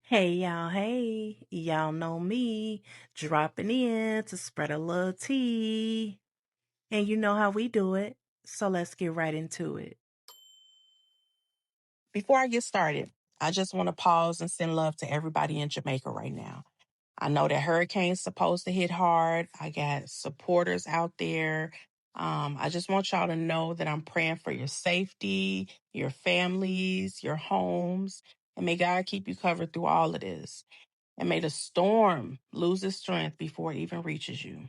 Hey y'all, hey, y'all know me, dropping in to spread a little tea. And you know how we do it, so let's get right into it. Before I get started, I just want to pause and send love to everybody in Jamaica right now. I know that hurricane's supposed to hit hard. I got supporters out there. I just want y'all to know that I'm praying for your safety, your families, your homes, and may God keep you covered through all of this. And may the storm lose its strength before it even reaches you.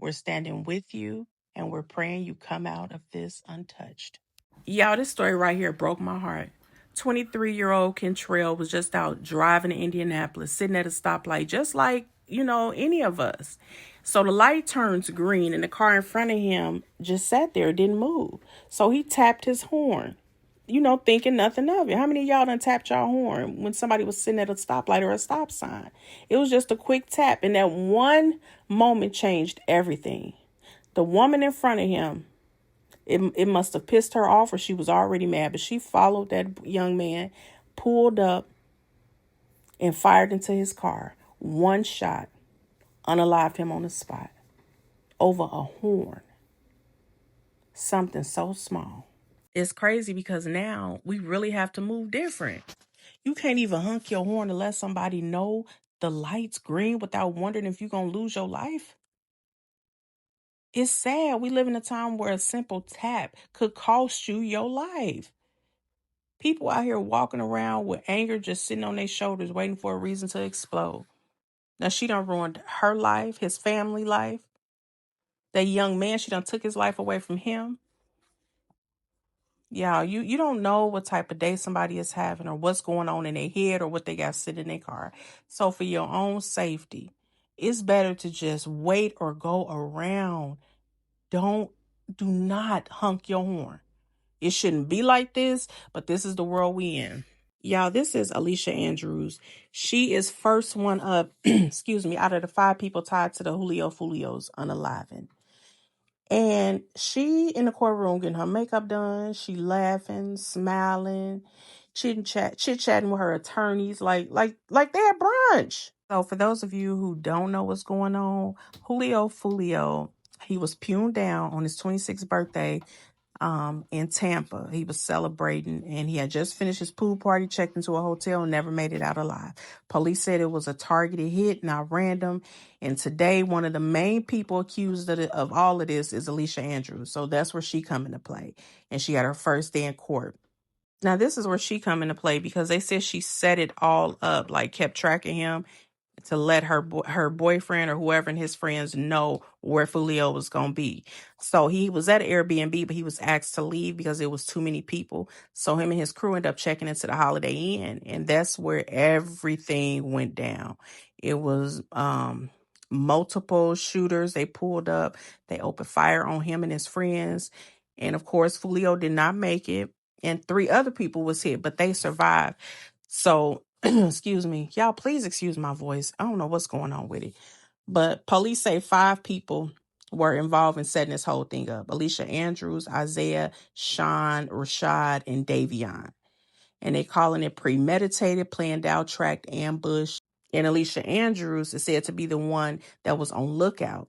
We're standing with you and we're praying you come out of this untouched. Y'all, this story right here broke my heart. 23-year-old Kentrell was just out driving in Indianapolis, sitting at a stoplight, just like, any of us. So the light turns green and the car in front of him just sat there, didn't move. So he tapped his horn, thinking nothing of it. How many of y'all done tapped y'all horn when somebody was sitting at a stoplight or a stop sign? It was just a quick tap, and that one moment changed everything. The woman in front of him, it must have pissed her off or she was already mad, but she followed that young man, pulled up, and fired into his car. One shot, unalived him on the spot over a horn. Something so small. It's crazy because now we really have to move different. You can't even honk your horn to let somebody know the light's green without wondering if you're going to lose your life. It's sad. We live in a time where a simple tap could cost you your life. People out here walking around with anger just sitting on their shoulders waiting for a reason to explode. Now she done ruined her life, his family life. That young man, she done took his life away from him. Yeah, you don't know what type of day somebody is having or what's going on in their head or what they got sitting in their car. So for your own safety, it's better to just wait or go around. Do not honk your horn. It shouldn't be like this, but this is the world we in. Y'all, this is Alicia Andrews. She is first one up, excuse me, out of the 5 people tied to the Julio Fulio's Unalived. And she in the courtroom getting her makeup done. She laughing, smiling, chit-chatting with her attorneys like they at brunch. So for those of you who don't know what's going on, Julio Fulio, he was pwned down on his 26th birthday in Tampa. He was celebrating and he had just finished his pool party, checked into a hotel, and never made it out alive. Police said it was a targeted hit, not random. And today, one of the main people accused of all of this is Alicia Andrews. So that's where she come into play. And she had her first day in court. Now, this is where she come into play because they said she set it all up, like kept tracking him to let her boyfriend or whoever and his friends know where Fulio was going to be. So he was at Airbnb, but he was asked to leave because it was too many people. So him and his crew ended up checking into the Holiday Inn, and that's where everything went down. It was multiple shooters. They pulled up. They opened fire on him and his friends. And of course, Fulio did not make it. And 3 other people was hit, but they survived. So excuse me. Y'all, please excuse my voice. I don't know what's going on with it. But police say 5 people were involved in setting this whole thing up. Alicia Andrews, Isaiah, Sean, Rashad, and Davion. And they calling it premeditated, planned out, tracked ambush. And Alicia Andrews is said to be the one that was on lookout.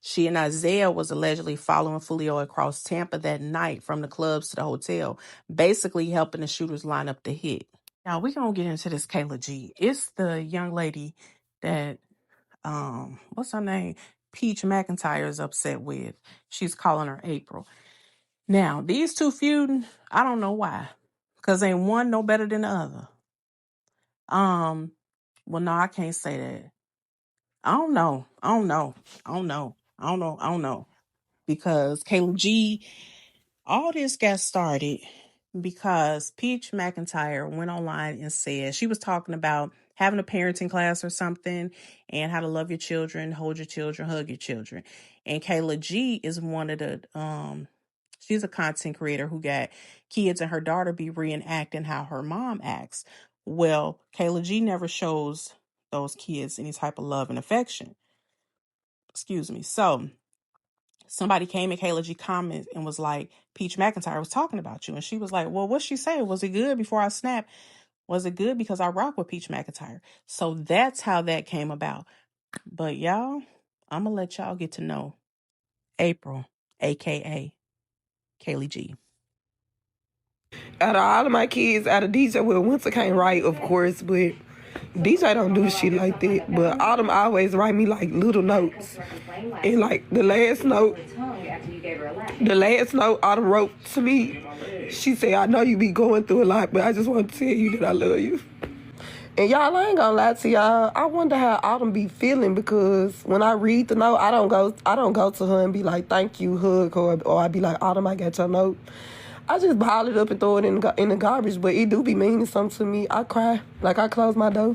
She and Isaiah was allegedly following Fulio across Tampa that night from the clubs to the hotel, basically helping the shooters line up the hit. Now we're gonna get into this Kayla G. It's the young lady that what's her name? Peach McIntyre is upset with. She's calling her April. Now, these 2 feuding, I don't know why. Cause ain't one no better than the other. Well no, I can't say that. I don't know. Because Kayla G, all this got started because Peach McIntyre went online and said she was talking about having a parenting class or something and how to love your children, hold your children, hug your children. And Kayla G is one of the she's a content creator who got kids and her daughter be reenacting how her mom acts. Well, Kayla G never shows those kids any type of love and affection. Excuse me. So somebody came in Kayla G comments and was like, Peach McIntyre was talking about you. And she was like, well, what'd she say? Was it good before I snapped? Was it good? Because I rock with Peach McIntyre. So that's how that came about. But y'all, I'm going to let y'all get to know April, a.k.a. Kaylee G. Out of all of my kids, out of DJ, well, Winter can't write, of course, but DJ don't do shit like that. But Autumn always write me like little notes. And like the last note Autumn wrote to me, she said, I know you be going through a lot, but I just want to tell you that I love you. And y'all, I ain't gonna lie to y'all, I wonder how Autumn be feeling, because when I read the note, I don't go to her and be like, thank you, hug, or I be like, Autumn, I got your note. I just bottle it up and throw it in the garbage, but it do be meaning something to me. I cry. Like, I close my door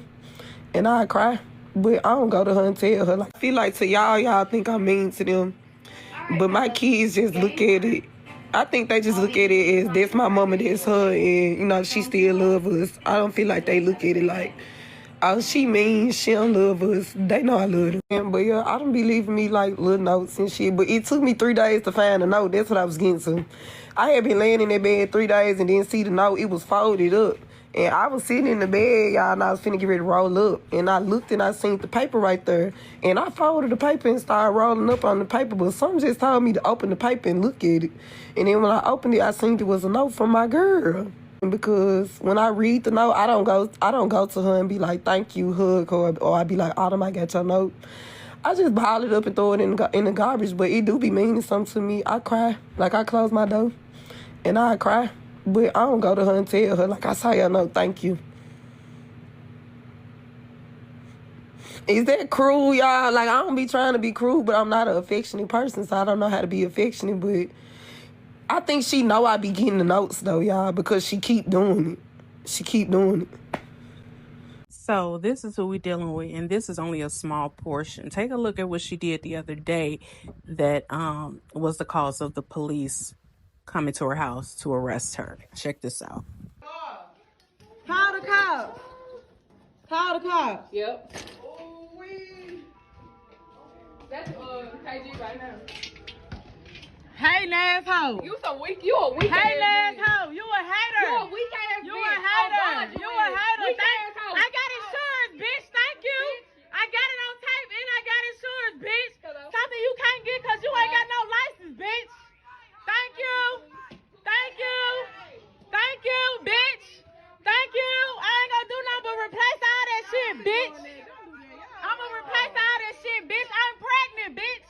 and I cry, but I don't go to her and tell her. Like, I feel like to y'all think I'm mean to them, but my kids just look at it. I think they just look at it as that's my mama, that's her, and, you know, she still love us. I don't feel like they look at it like, oh, she mean, she don't love us. They know I love them. But yeah, I don't be leaving me like little notes and shit. But it took me 3 days to find a note. That's what I was getting to. I had been laying in that bed 3 days and didn't see the note. It was folded up. And I was sitting in the bed, y'all, and I was finna get ready to roll up. And I looked and I seen the paper right there. And I folded the paper and started rolling up on the paper. But something just told me to open the paper and look at it. And then when I opened it, I seen it was a note from my girl. Because when I read the note, I don't go to her and be like, thank you, hug, or I be like, Autumn, I got your note. I just bottle it up and throw it in the garbage, but it do be meaning something to me. I cry. Like, I close my door and I cry, but I don't go to her and tell her, like, I saw your note, thank you. Is that cruel, y'all? Like, I don't be trying to be cruel, but I'm not an affectionate person, so I don't know how to be affectionate, but I think she know I be getting the notes, though, y'all, because she keep doing it. She keep doing it. So this is who we're dealing with, and this is only a small portion. Take a look at what she did the other day that was the cause of the police coming to her house to arrest her. Check this out. Call the cops. Call the cops. Yep. Oh, that's KG right now. Hey, asshole. You a weak Hey, ass asshole. You a hater. You a weak ass You bitch. a hater. Oh, God, You a hater. Weak asshole. I got insurance, bitch. Thank you. I got it on tape and I got insurance, bitch. Something you can't get because you ain't got no license, bitch. Thank you. Thank you. Thank you, bitch. Thank you. I ain't gonna do nothing but replace all that shit, bitch. I'm gonna replace all that shit, bitch. I'm pregnant, bitch.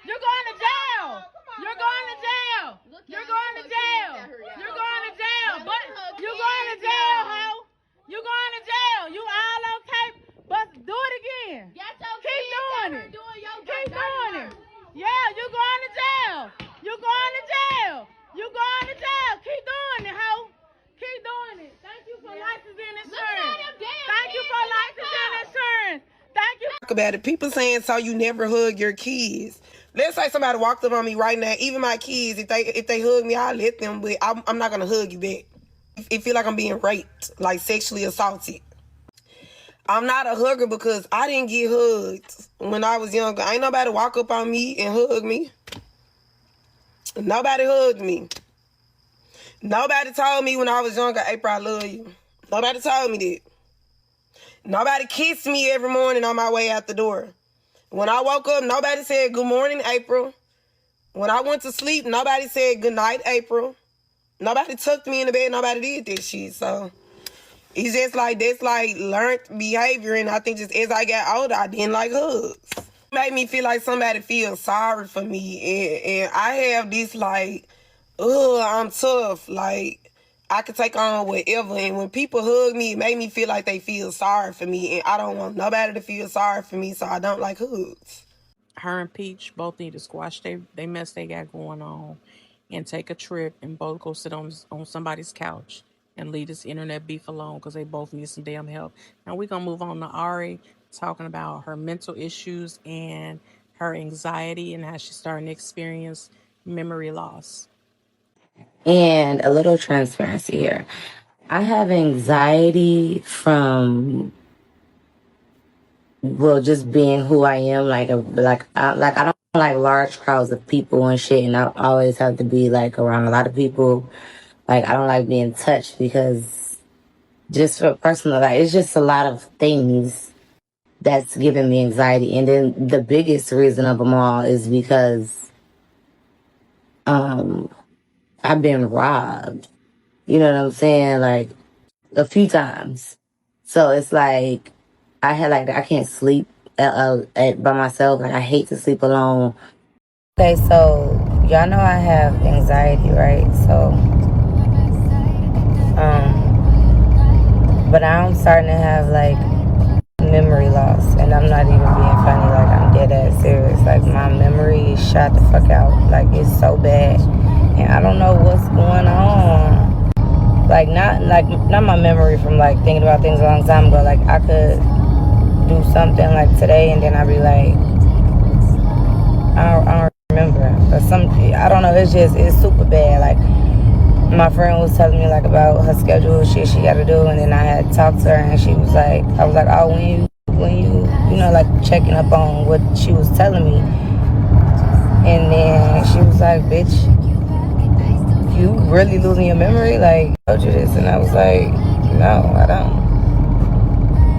You're going to jail. You're going to jail. You're going to jail. You're going to jail. But you're going to jail, ho. You're going to jail. You all on tape, but do it again. Keep doing it. Keep doing it. Yeah, you're going to jail. You're going to jail. You're going to jail. Keep doing it, ho. Keep doing it. Thank you for license and insurance. Thank you for license and insurance. Thank you. Talk about it. People saying, so you never hug your kids. Let's say somebody walked up on me right now, even my kids, if they hug me, I'll let them, but I'm not gonna hug you back. It feel like I'm being raped, like sexually assaulted. I'm not a hugger because I didn't get hugged when I was younger. Ain't nobody walk up on me and hug me. Nobody hugged me. Nobody told me when I was younger, April, I love you. Nobody told me that. Nobody kissed me every morning on my way out the door. When I woke up, nobody said, good morning, April. When I went to sleep, nobody said, good night, April. Nobody tucked me in the bed. Nobody did that shit. So it's just like, that's like learned behavior. And I think just as I got older, I didn't like hugs. It made me feel like somebody feels sorry for me. And I have this like, I'm tough. Like, I could take on whatever. And when people hug me, it made me feel like they feel sorry for me. And I don't want nobody to feel sorry for me, so I don't like hugs. Her and Peach both need to squash they mess they got going on and take a trip and both go sit on somebody's couch and leave this internet beef alone because they both need some damn help. Now we're going to move on to Ari talking about her mental issues and her anxiety and how she's starting to experience memory loss. And a little transparency here. I have anxiety from, well, just being who I am. I don't like large crowds of people and shit, and I always have to be like around a lot of people. Like, I don't like being touched because just for personal, like, it's just a lot of things that's giving me anxiety. And then the biggest reason of them all is because I've been robbed. You know what I'm saying? Like, a few times. So it's like I can't sleep by myself. Like, I hate to sleep alone. Okay, so y'all know I have anxiety, right? So but I'm starting to have like memory loss, and I'm not even being funny. Like, I'm dead ass serious. Like, my memory is shot the fuck out. Like, it's so bad, and I don't know what's going on. Like, not my memory from like thinking about things a long time ago. Like, I could do something like today, and then I'd be like, I don't remember, or something. I don't know. It's super bad. Like, my friend was telling me like about her schedule, shit she got to do, and then I had talked to her, and she was like, I was like, oh, when you know, like, checking up on what she was telling me, and then she was like, bitch, you really losing your memory? Like, I told you this, and I was like, no, I don't.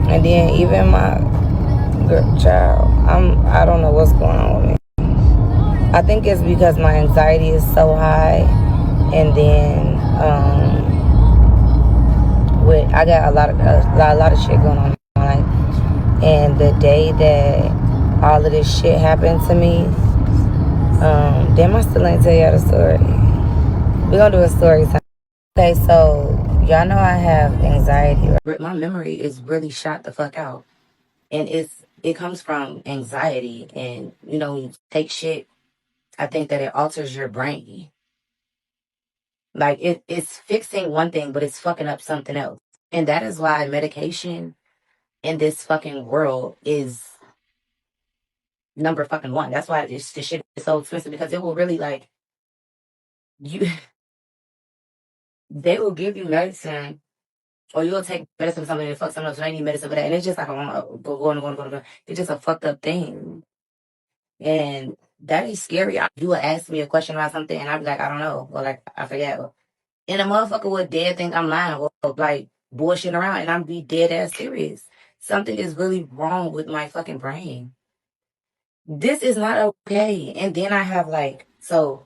And then even my child, I don't know what's going on with me. I think it's because my anxiety is so high, and then I got a lot of shit going on in my life. And the day that all of this shit happened to me, damn, I still ain't tell y'all the story. We're gonna do a story time. Okay, so y'all know I have anxiety, right? My memory is really shot the fuck out, and it comes from anxiety. And you know, when you take shit, I think that it alters your brain. Like, it's fixing one thing, but it's fucking up something else. And that is why medication in this fucking world is number fucking one. That's why this shit is so expensive, because it will really, like, you they will give you medicine, or you'll take medicine for something and fuck something else, so they need medicine for that. And it's just like go. It's just a fucked up thing. And that is scary. You would ask me a question about something, and I'd be like, I don't know. Or like, I forget. And a motherfucker would dead think I'm lying, or like bullshit around, and I'm be dead ass serious. Something is really wrong with my fucking brain. This is not okay. And then I have like, so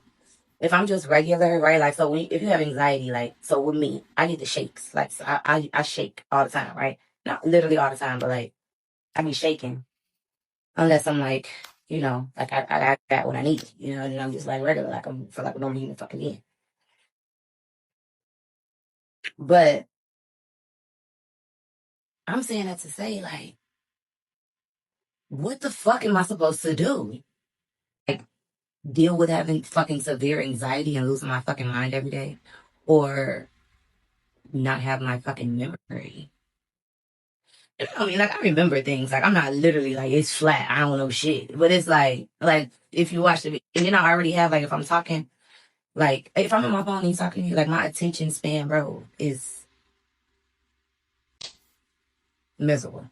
if I'm just regular, right? Like, so if you have anxiety, like, so with me, I get the shakes. Like, so I shake all the time, right? Not literally all the time, but like, I be shaking. Unless I'm like, you know, like I act that when I need it, you know, and then I'm just like regular, like I'm feel like a normal human fucking being. But I'm saying that to say, like, what the fuck am I supposed to do? Like, deal with having fucking severe anxiety and losing my fucking mind every day? Or not have my fucking memory? I mean, like, I remember things. Like, I'm not literally like, it's flat. I don't know shit. But it's like if you watch the video, and then I already have, like, if I'm talking, like, if I'm on my phone and he's talking to you, like, my attention span, bro, is miserable.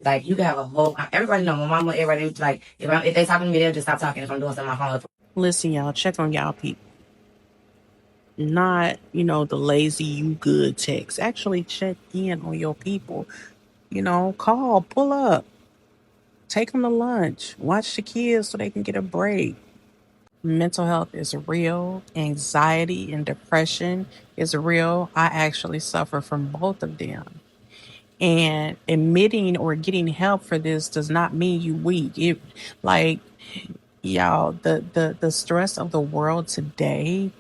Like, you can have a whole, everybody know, my mama, everybody, like, if they talking to me, they'll just stop talking if I'm doing something on my phone. Listen, y'all, check on y'all people. Not, the lazy you good text. Actually check in on your people. Call, pull up, take them to lunch, watch the kids so they can get a break. Mental health is real. Anxiety and depression is real. I actually suffer from both of them. And admitting or getting help for this does not mean you weak. Like, y'all, the stress of the world today,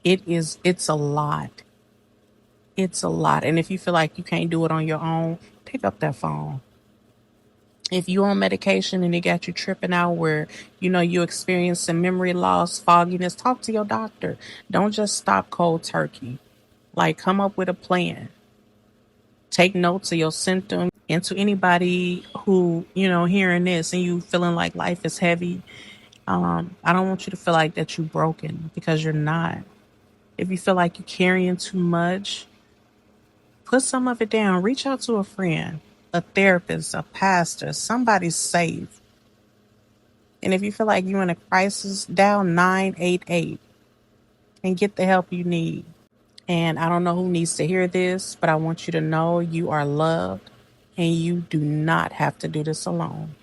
it's a lot. It's a lot. And if you feel like you can't do it on your own, pick up that phone. If you're on medication and it got you tripping out where, you experience some memory loss, fogginess, talk to your doctor. Don't just stop cold turkey. Like, come up with a plan. Take notes of your symptoms. And to anybody who, hearing this and you feeling like life is heavy, I don't want you to feel like that you're broken, because you're not. If you feel like you're carrying too much, put some of it down. Reach out to a friend, a therapist, a pastor, somebody safe. And if you feel like you're in a crisis, dial 988 and get the help you need. And I don't know who needs to hear this, but I want you to know you are loved and you do not have to do this alone.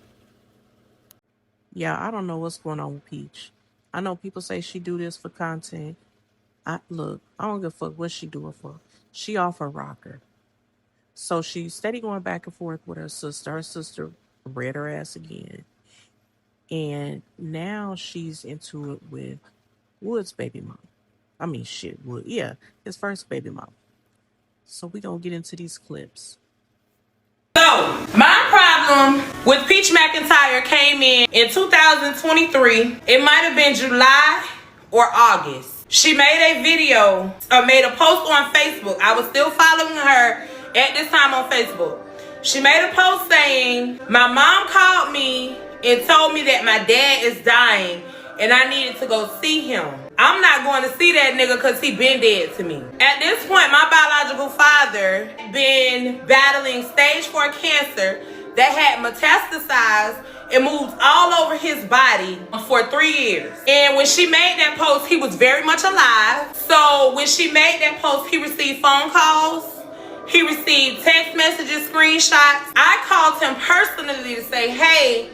Yeah, I don't know what's going on with Peach. I know people say she do this for content. Look, I don't give a fuck what she do it for. She off her rocker. So she's steady going back and forth with her sister. Her sister read her ass again. And now she's into it with Wood's baby mom. I mean, shit, Wood. Yeah, his first baby mom. So we gonna get into these clips. So, my problem with Peach McIntyre came in 2023. It might have been July or August. She made a video, or made a post on Facebook. I was still following her at this time on Facebook. She made a post saying, my mom called me and told me that my dad is dying and I needed to go see him. I'm not going to see that nigga because he been dead to me. At this point, my biological father been battling stage 4 cancer that had metastasized and moved all over his body for 3 years. And when she made that post, he was very much alive. So when she made that post, he received phone calls. He received text messages, screenshots. I called him personally to say, hey,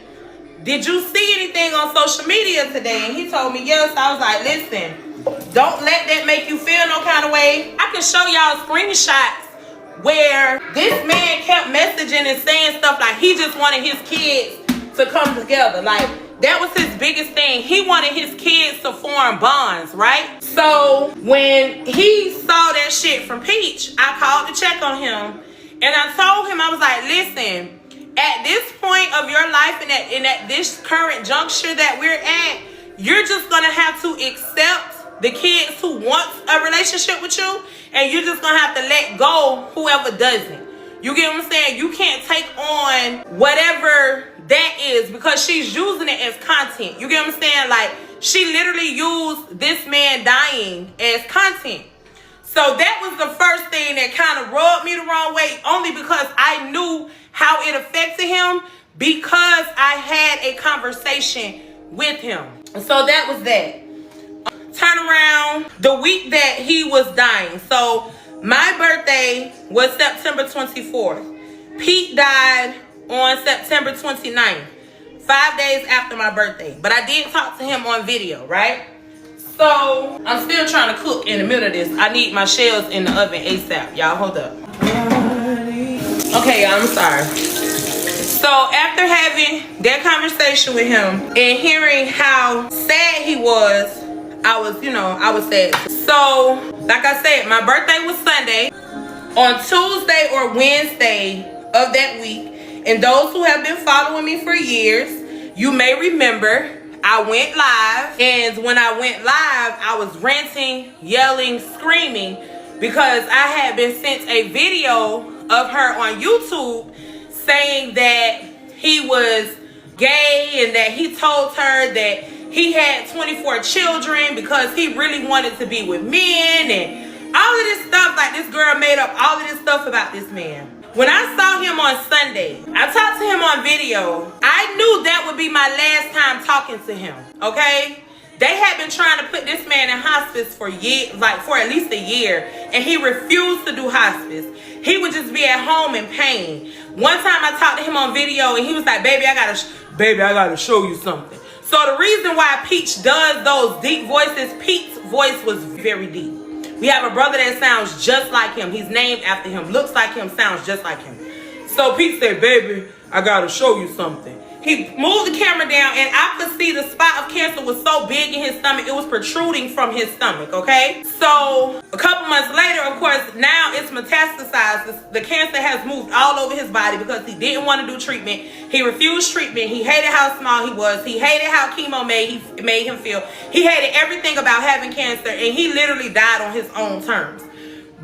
did you see anything on social media today? And he told me yes. I was like, listen, don't let that make you feel no kind of way. I can show y'all screenshots where this man kept messaging and saying stuff like he just wanted his kids to come together. Like, that was his biggest thing. He wanted his kids to form bonds, right? So when he saw that shit from Peach, I called to check on him. And I told him, I was like, listen, at this point of your life and at this current juncture that we're at, you're just going to have to accept the kids who want a relationship with you, and you're just going to have to let go whoever doesn't. You get what I'm saying? You can't take on whatever that is because she's using it as content. You get what I'm saying? Like, she literally used this man dying as content. So that was the first thing that kind of rubbed me the wrong way, only because I knew how it affected him because I had a conversation with him. So that was that. Turn around the week that he was dying. So my birthday was September 24th. Pete died on September 29th, 5 days after my birthday. But I did talk to him on video, right? So I'm still trying to cook in the middle of this. I need my shells in the oven ASAP. Y'all hold up. Okay, I'm sorry. So after having that conversation with him and hearing how sad he was, I was sad. So, like I said, my birthday was Sunday. On Tuesday or Wednesday of that week, and those who have been following me for years, you may remember I went live. And when I went live, I was ranting, yelling, screaming because I had been sent a video of her on YouTube saying that he was gay and that he told her that he had 24 children because he really wanted to be with men and all of this stuff. Like, this girl made up all of this stuff about this man. When I saw him on Sunday, I talked to him on video. I knew that would be my last time talking to him, okay? They had been trying to put this man in hospice for years, like for at least a year, and he refused to do hospice. He would just be at home in pain. One time I talked to him on video and he was like, baby, I gotta show you something. So the reason why Peach does those deep voices, Pete's voice was very deep. We have a brother that sounds just like him. He's named after him, looks like him, sounds just like him. So Pete said, baby, I gotta show you something. He moved the camera down and I could see the spot of cancer was so big in his stomach, it was protruding from his stomach, okay? So a couple months later, of course, now it's metastasized. The cancer has moved all over his body because he didn't want to do treatment. He refused treatment. He hated how small he was. He hated how chemo made him feel. He hated everything about having cancer, and he literally died on his own terms.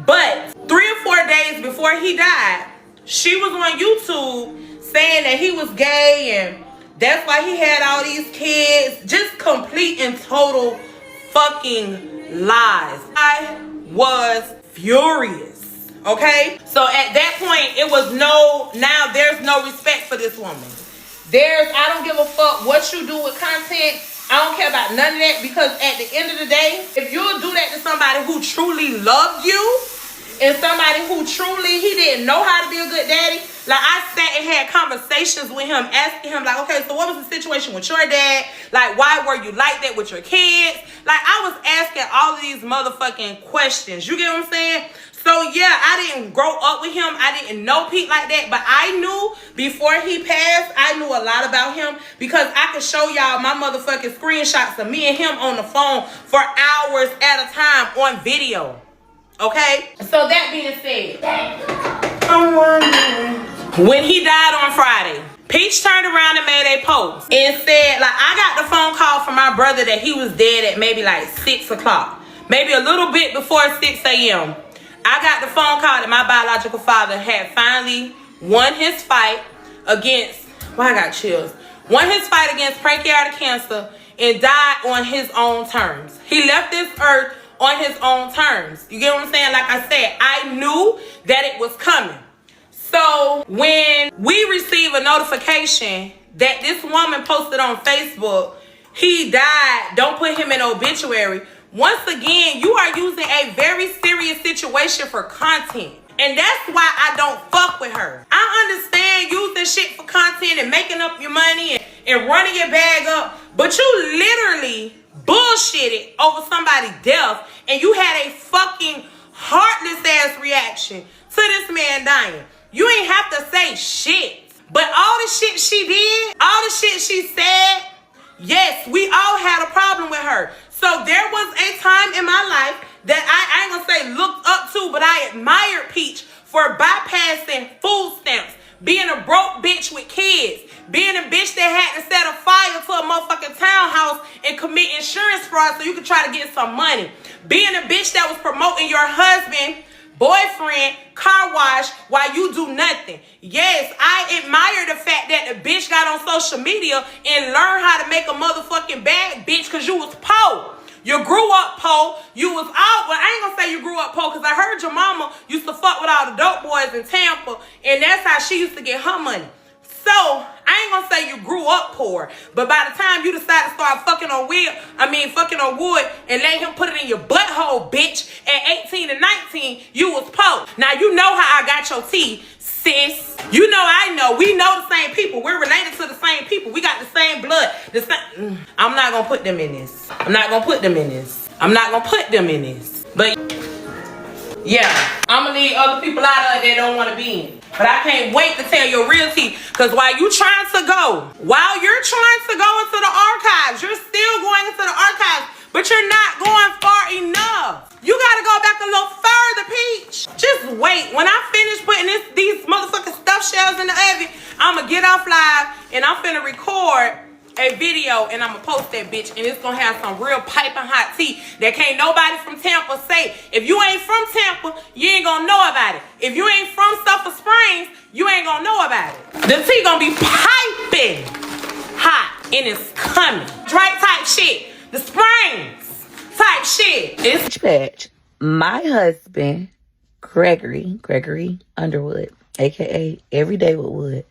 But 3 or 4 days before he died, she was on YouTube saying that he was gay and that's why he had all these kids. Just complete and total fucking lies. I was furious, okay? So at that point, it was now there's no respect for this woman. I don't give a fuck what you do with content. I don't care about none of that, because at the end of the day, if you'll do that to somebody who truly loved you, and somebody who truly, he didn't know how to be a good daddy. Like, I sat and had conversations with him, asking him, like, okay, so what was the situation with your dad? Like, why were you like that with your kids? Like, I was asking all of these motherfucking questions. You get what I'm saying? So, yeah, I didn't grow up with him. I didn't know Pete like that. But I knew before he passed, I knew a lot about him, because I could show y'all my motherfucking screenshots of me and him on the phone for hours at a time on video. Okay? So that being said, I'm wondering. When he died on Friday, Peach turned around and made a post and said, like, I got the phone call from my brother that he was dead at maybe like 6 o'clock. Maybe a little bit before 6 a.m. I got the phone call that my biological father had finally won his fight against, I got chills. Won his fight against pancreatic cancer and died on his own terms. He left this earth on his own terms. You get what I'm saying? Like I said, I knew that it was coming. So when we receive a notification that this woman posted on Facebook, he died, don't put him in obituary. Once again, you are using a very serious situation for content. And that's why I don't fuck with her. I understand using shit for content and making up your money and running your bag up, but you literally bullshitted over somebody's death, and you had a fucking heartless ass reaction to this man dying. You ain't have to say shit, but all the shit she did, all the shit she said, yes, we all had a problem with her. So there was a time in my life that I ain't gonna say looked up to, but I admired Peach for bypassing food stamps, being a broke bitch with kids, being a bitch that had to set a fire to a motherfucking townhouse and commit insurance fraud so you could try to get some money, being a bitch that was promoting your husband, boyfriend, car wash while you do nothing. Yes, I admire the fact that the bitch got on social media and learned how to make a motherfucking bag, bitch, because you was poor. You grew up poor. You was out. Well, I ain't gonna say you grew up poor, because I heard your mama used to fuck with all the dope boys in Tampa, and that's how she used to get her money. So, I ain't gonna say you grew up poor, but by the time you decide to start fucking on wood and let him put it in your butthole, bitch, at 18 and 19, you was poor. Now, you know how I got your tea, sis. You know I know. We know the same people. We're related to the same people. We got the same blood. I'm not gonna put them in this. I'm not gonna put them in this. But, yeah, I'm gonna leave other people out of it that don't want to be in. But I can't wait to tell your real tea, because while you're trying to go into the archives, you're still going into the archives, but you're not going far enough. You gotta go back a little further, Peach. Just wait. When I finish putting these motherfucking stuffed shells in the oven, I'm gonna get off live and I'm finna record a video and I'm gonna post that bitch, and it's gonna have some real piping hot tea that can't nobody from Tampa say. If you ain't from Tampa, you ain't gonna know about it. If you ain't from Sulphur Springs, you ain't gonna know about it. The tea gonna be piping hot and it's coming. Drake type shit. The Springs type shit. It's Bitch, my husband, Gregory Underwood, aka Everyday with Wood,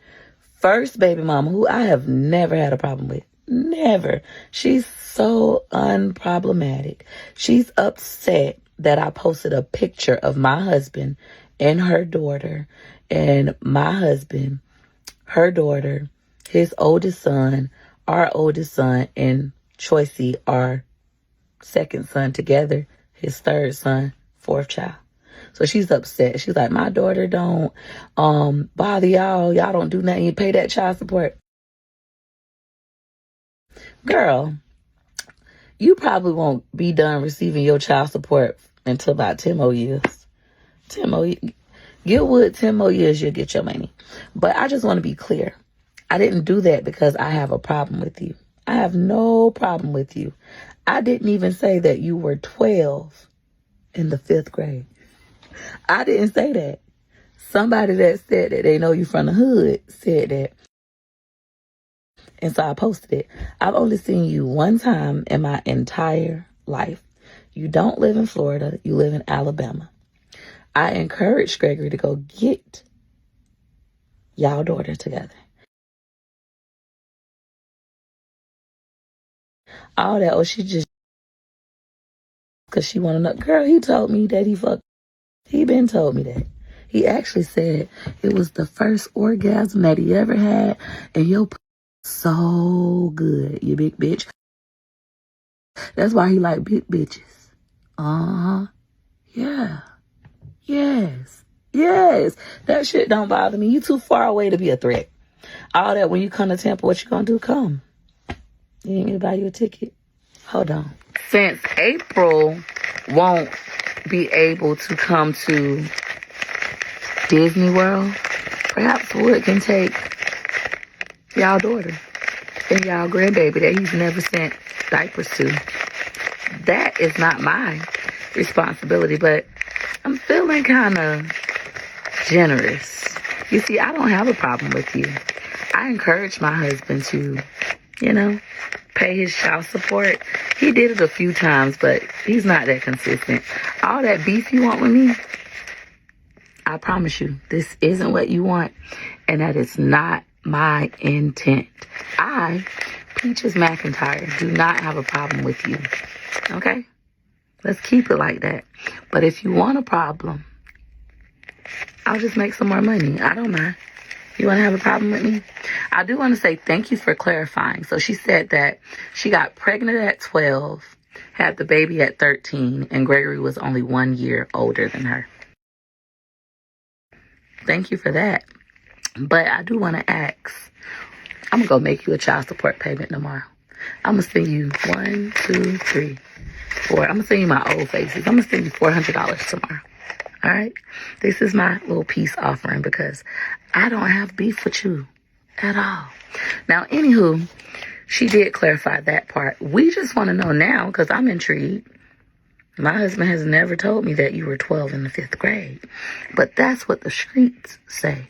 first baby mama, who I have never had a problem with. Never. She's so unproblematic. She's upset that I posted a picture of my husband and her daughter, and my husband, her daughter, his oldest son, our oldest son, and Choicey, our second son together, his third son, fourth child. So she's upset. She's like, my daughter don't bother y'all. Y'all don't do nothing. You pay that child support. Girl, you probably won't be done receiving your child support until about 10 more years. 10 more years. Get Wood 10 more years, you'll get your money. But I just want to be clear. I didn't do that because I have a problem with you. I have no problem with you. I didn't even say that you were 12 in the 5th grade. I didn't say that. Somebody that said that they know you from the hood said that. And so I posted it. I've only seen you one time in my entire life. You don't live in Florida. You live in Alabama. I encouraged Gregory to go get y'all daughter together. All that, or she just, because she want to know. Girl, he told me that he fucked. He been told me that. He actually said it was the first orgasm that he ever had, and yo, so good, you big bitch. That's why he like big bitches. Uh-huh. Yeah. Yes. Yes. That shit don't bother me. You too far away to be a threat. All that, when you come to Tampa, what you gonna do? Come. You need me to buy you a ticket? Hold on. Since April won't be able to come to Disney World, perhaps Wood can take y'all daughter and y'all grandbaby that he's never sent diapers to. That is not my responsibility, but I'm feeling kind of generous. You see, I don't have a problem with you. I encourage my husband to, pay his child support. He did it a few times, but he's not that consistent. All that beef you want with me, I promise you, this isn't what you want, and that is not my intent. I, Peaches McIntyre, do not have a problem with you. Okay? Let's keep it like that. But if you want a problem, I'll just make some more money. I don't mind. You want to have a problem with me? I do want to say thank you for clarifying. So she said that she got pregnant at 12, had the baby at 13, and Gregory was only 1 year older than her. Thank you for that. But I do want to ask, I'm going to go make you a child support payment tomorrow. I'm going to send you 1, 2, 3, 4. I'm going to send you my old faces. I'm going to send you $400 tomorrow. All right? This is my little peace offering because I don't have beef with you at all. Now, anywho, she did clarify that part. We just want to know now because I'm intrigued. My husband has never told me that you were 12 in the 5th grade, but that's what the streets say.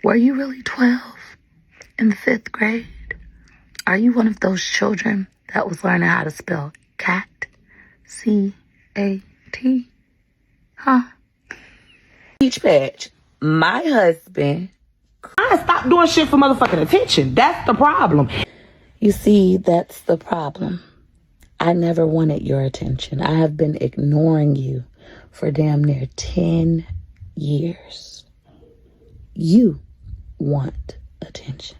Were you really 12 in the 5th grade? Are you one of those children that was learning how to spell cat? C-A-T? Huh? Peach Patch, my husband. I stop doing shit for motherfucking attention. That's the problem. You see, that's the problem. I never wanted your attention. I have been ignoring you for damn near 10 years. You want attention.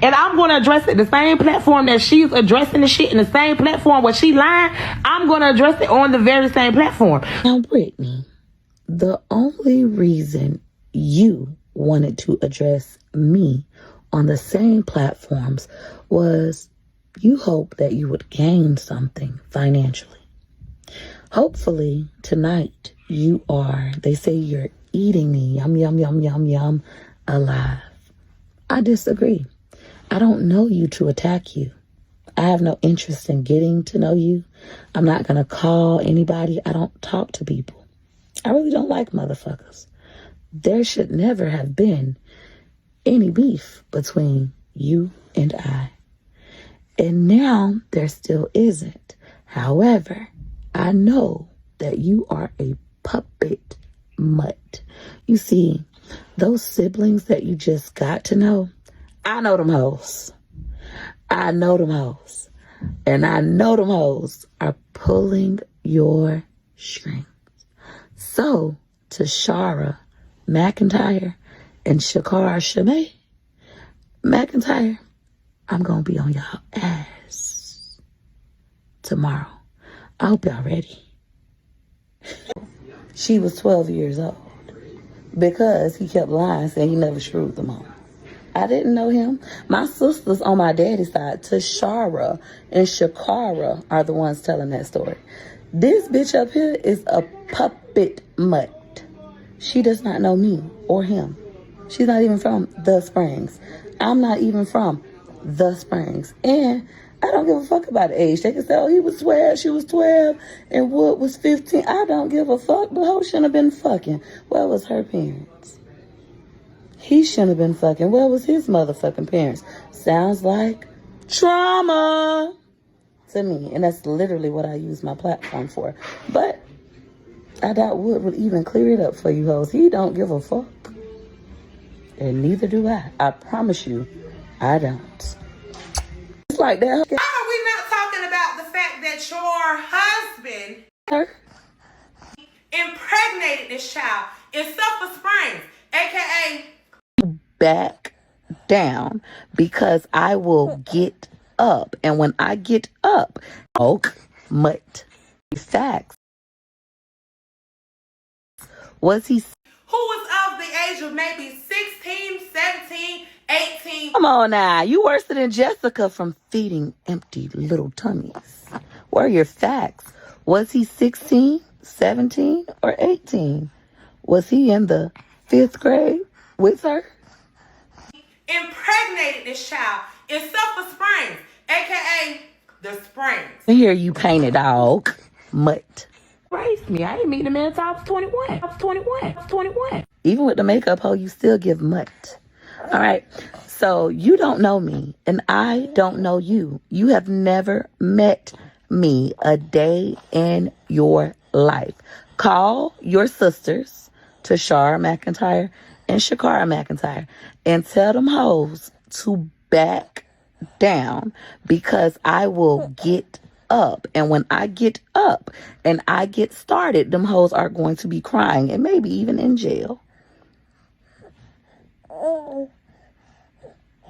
And I'm going to address it the same platform that she's addressing the shit in the same platform where she lying. I'm going to address it on the very same platform. Now, Brittany, the only reason you wanted to address me on the same platforms was you hope that you would gain something financially. Hopefully tonight you are, they say you're eating me, yum, yum, yum, yum, yum, alive. I disagree. I don't know you to attack you. I have no interest in getting to know you. I'm not going to call anybody. I don't talk to people. I really don't like motherfuckers. There should never have been any beef between you and I. And now there still isn't. However, I know that you are a puppet mutt. You see, those siblings that you just got to know, I know them hoes. I know them hoes. And I know them hoes are pulling your strings. So, Tashara McIntyre and Shakara Shanae McIntyre, I'm going to be on y'all ass tomorrow. I hope y'all ready. She was 12 years old because he kept lying, saying he never screwed them all. I didn't know him. My sisters on my daddy's side, Tashara and Shakara, are the ones telling that story. This bitch up here is a puppet mutt. She does not know me or him. She's not even from the Springs. I'm not even from the Springs. And I don't give a fuck about the age. They can say, oh, he was 12, she was 12, and Wood was 15. I don't give a fuck. The hoe shouldn't have been fucking. Where was her parents? He shouldn't have been fucking. Where was his motherfucking parents? Sounds like trauma to me. And that's literally what I use my platform for. But I doubt Wood would even clear it up for you hoes. He don't give a fuck. And neither do I. I promise you, I don't. like that. Why are we not talking about the fact that your husband impregnated this child in Sulphur Springs, aka back down, because I will get up. And when I get up, oak, mutt, facts. Was he? who was of the age of maybe 16, 17, 18. Come on now. You worse than Jessica from feeding empty little tummies. Where are your facts? Was he 16, 17, or 18? Was he in the 5th grade with her? Impregnated this child in Sulphur Springs, aka the Springs. Here you painted dog, mutt. Raised me. I didn't meet the man until I was 21. I was 21. I was 21. Even with the makeup hoe, you still give mutt. All right. So you don't know me, and I don't know you. You have never met me a day in your life. Call your sisters, Tashara McIntyre and Shakara McIntyre, and tell them hoes to back down, because I will get up. And when I get up and I get started, them hoes are going to be crying and maybe even in jail.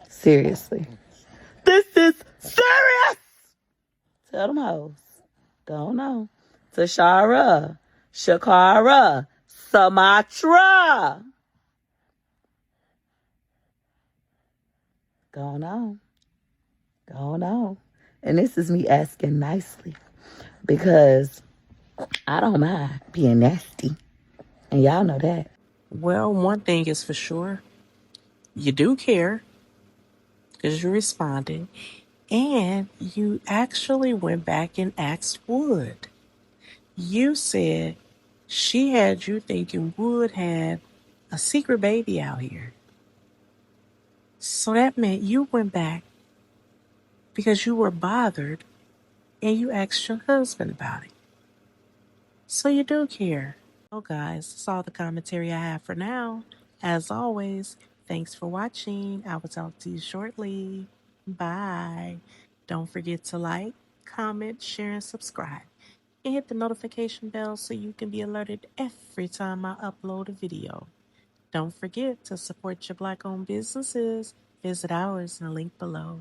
Seriously. This is serious. Tell them hoes. Don't know. Tashara, Shakara, Sumatra. Going on. Going on. And this is me asking nicely, because I don't mind being nasty. And y'all know that. Well, one thing is for sure. You do care because you responded. And you actually went back and asked Wood. You said she had you thinking Wood had a secret baby out here. So that meant you went back because you were bothered and you asked your husband about it. So you do care. Well, guys, that's all the commentary I have for now. As always, thanks for watching. I will talk to you shortly. Bye. Don't forget to like, comment, share, and subscribe. And hit the notification bell so you can be alerted every time I upload a video. Don't forget to support your Black-owned businesses. Visit ours in the link below.